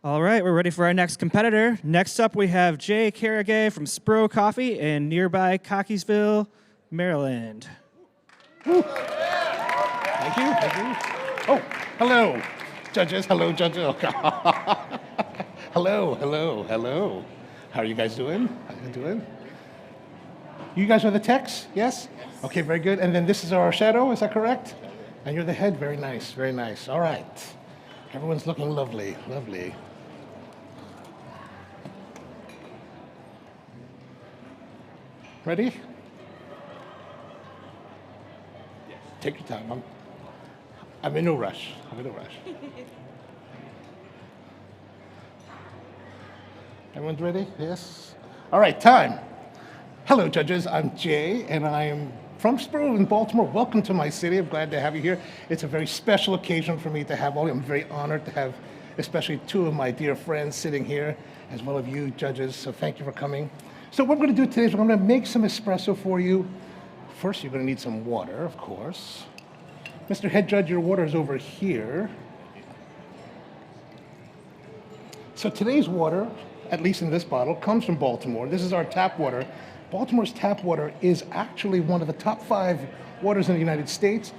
All right, we're ready for our next competitor. Next up, we have Jay Caragy from Spro Coffee in nearby Cockeysville, Maryland. Thank you. Thank you. Oh, hello, judges. Hello, judges. Hello, hello, hello. How are you guys doing? How are you doing? You guys are the techs, yes? Okay, very good. And then this is our shadow, is that correct? And you're the head, very nice, very nice. All right. Everyone's looking lovely, lovely. Ready? Take your time. I'm in no rush. I'm in no rush. Everyone's ready? Yes? All right, time. Hello, judges. I'm Jay, and I am from Spro in Baltimore. Welcome to my city. I'm glad to have you here. It's a very special occasion for me to have all of you. I'm very honored to have especially two of my dear friends sitting here, as well as you judges, so thank you for coming. So what we're going to do today is we're going to make some espresso for you. First, you're going to need some water, of course. Mr. Head Judge, your water is over here. So today's water, at least in this bottle, comes from Baltimore. This is our tap water. Baltimore's tap water is actually one of the top 5 waters in the United States.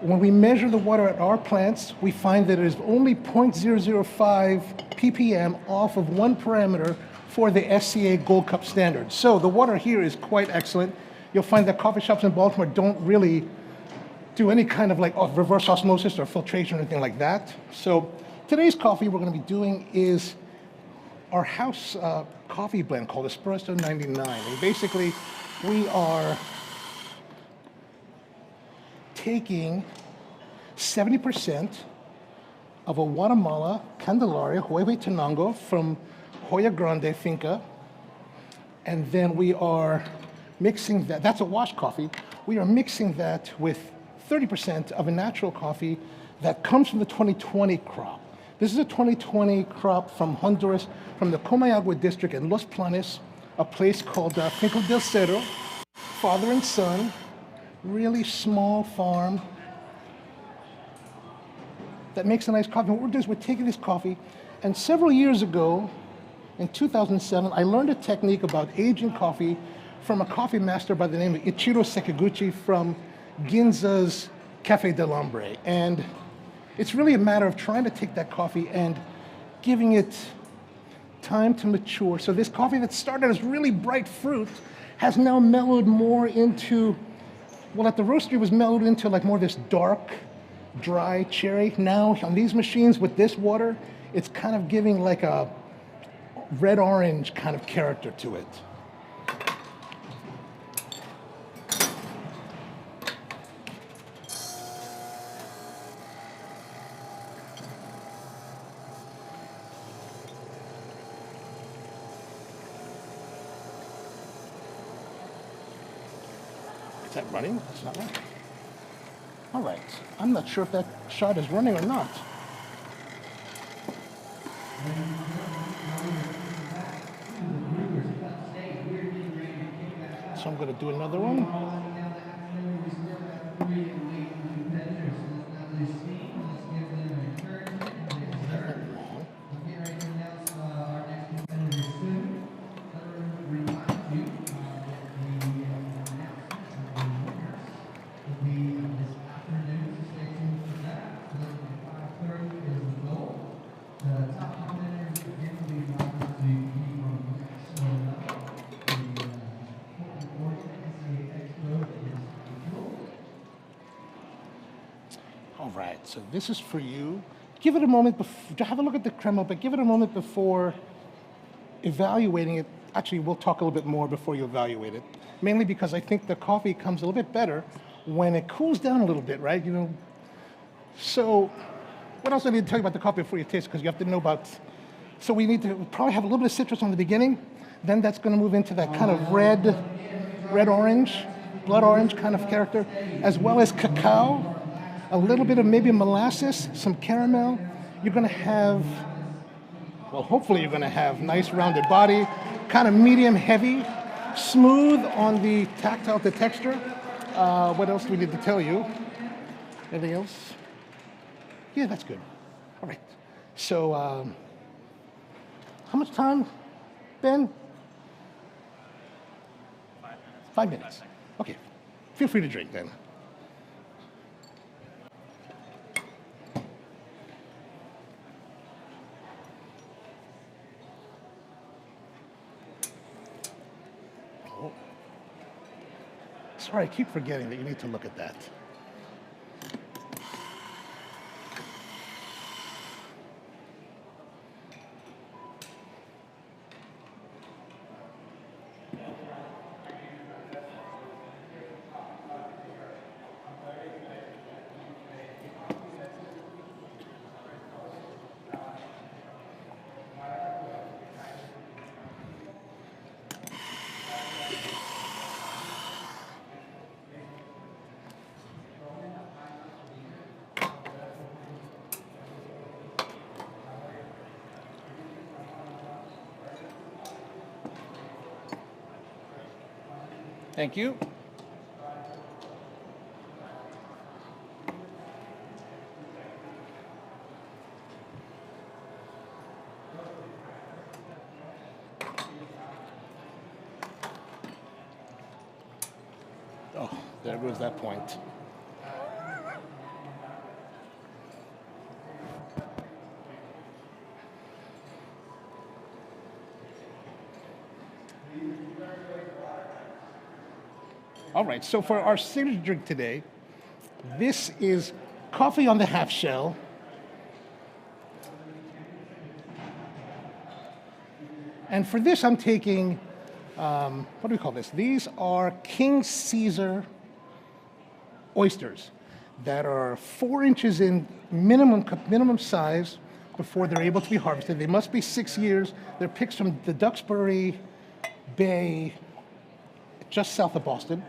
When we measure the water at our plants, we find that it is only 0.005 ppm off of one parameter for the SCA Gold Cup standard. So the water here is quite excellent. You'll find that coffee shops in Baltimore don't really do any kind of like reverse osmosis or filtration or anything like that. So today's coffee we're going to be doing is our house coffee blend called Espresso 99. And basically, we are taking 70% of a Guatemala Candelaria Huehuetenango from Hoya Grande Finca, and then we are mixing that, that's a wash coffee, we are mixing that with 30% of a natural coffee that comes from the 2020 crop. This is a 2020 crop from Honduras, from the Comayagua district in Los Planes, a place called Finca del Cerro, father and son, really small farm that makes a nice coffee. What we're doing is we're taking this coffee, and several years ago, in 2007, I learned a technique about aging coffee from a coffee master by the name of Ichiro Sekiguchi from Ginza's Cafe del Hombre. And it's really a matter of trying to take that coffee and giving it time to mature. So this coffee that started as really bright fruit has now mellowed more into, well, at the roastery was mellowed into like more of this dark, dry cherry. Now on these machines with this water, it's kind of giving like a red-orange kind of character to it. Is that running? It's not running. All right. I'm not sure if that shot is running or not. So I'm going to do another one. All right, so this is for you. Give it a moment, have a look at the crema, but give it a moment before evaluating it. Actually, we'll talk a little bit more before you evaluate it, mainly because I think the coffee comes a little bit better when it cools down a little bit, right? You know. So what else I need to tell you about the coffee before you taste it, because you have to know about, so we need to probably have a little bit of citrus on the beginning, then that's going to move into that kind of red-orange, blood orange kind of character, as well as cacao, a little bit of maybe molasses, some caramel. You're going to have, well, hopefully you're going to have nice rounded body, kind of medium heavy, smooth on the tactile, the texture. What else do we need to tell you? Anything else? Yeah, that's good. All right. So How much time, Ben? 5 minutes. Okay. Feel free to drink then. Oh. Sorry, I keep forgetting that you need to look at that. Thank you. Oh, there goes that point. All right, so for our signature drink today, this is coffee on the half shell. And for this, I'm taking, what do we call this? These are King Caesar oysters that are 4 inches in minimum size before they're able to be harvested. They must be 6 years. They're picked from the Duxbury Bay, just south of Boston.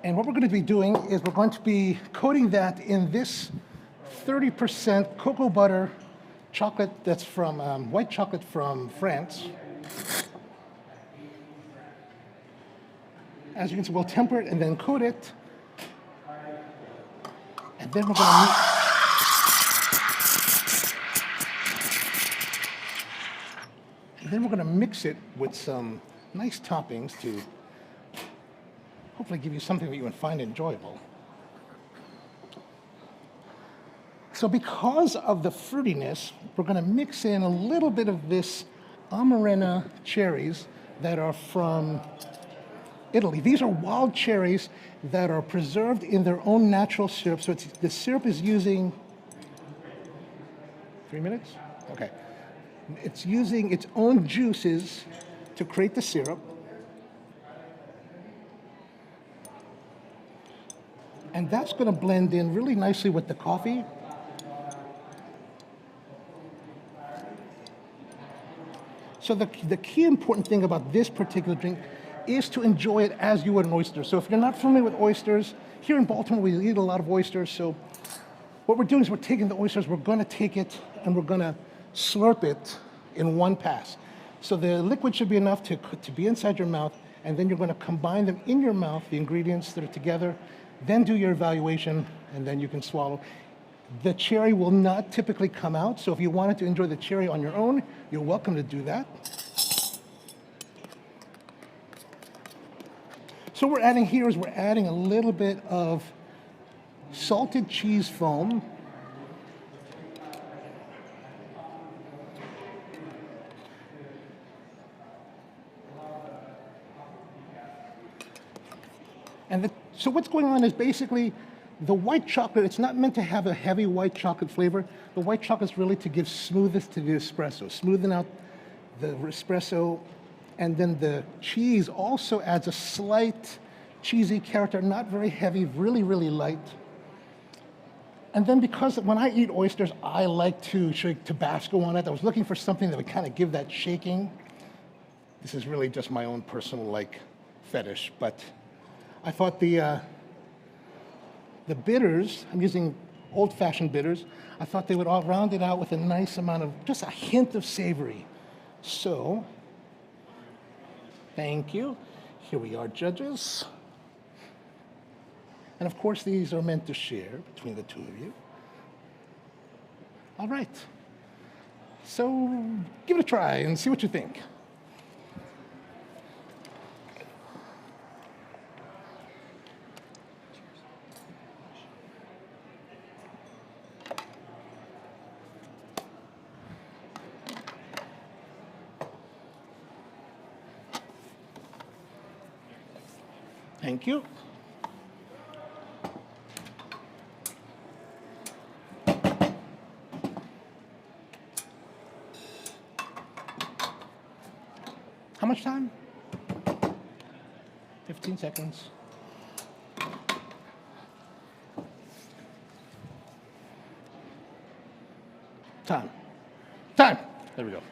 And what we're going to be doing is we're going to be coating that in this 30% cocoa butter chocolate that's from white chocolate from France. As you can see, we'll temper it and then coat it. And then we're going to mix it with some nice toppings to hopefully give you something that you would find enjoyable. So because of the fruitiness, we're going to mix in a little bit of this Amarena cherries that are from Italy. These are wild cherries that are preserved in their own natural syrup. So the syrup is using 3 minutes? Okay. It's using its own juices to create the syrup. And that's going to blend in really nicely with the coffee. So the key important thing about this particular drink is to enjoy it as you would an oyster. So if you're not familiar with oysters, here in Baltimore we eat a lot of oysters. So what we're doing is we're taking the oysters, we're going to take it and we're going to slurp it in one pass. So the liquid should be enough to be inside your mouth, and then you're going to combine them in your mouth, the ingredients that are together, then do your evaluation, and then you can swallow. The cherry will not typically come out, so if you wanted to enjoy the cherry on your own, you're welcome to do that. So what we're adding here is we're adding a little bit of salted cheese foam. And so what's going on is basically the white chocolate, it's not meant to have a heavy white chocolate flavor. The white chocolate is really to give smoothness to the espresso, smoothing out the espresso. And then the cheese also adds a slight cheesy character, not very heavy, really, really light. And then because when I eat oysters, I like to shake Tabasco on it. I was looking for something that would kind of give that shaking. This is really just my own personal fetish, but I thought the bitters, I'm using old-fashioned bitters, I thought they would all round it out with a nice amount of, just a hint of savory. So, thank you. Here we are, judges. And of course, these are meant to share between the two of you. All right. So give it a try and see what you think. Thank you. How much time? 15 seconds. Time. Time. There we go.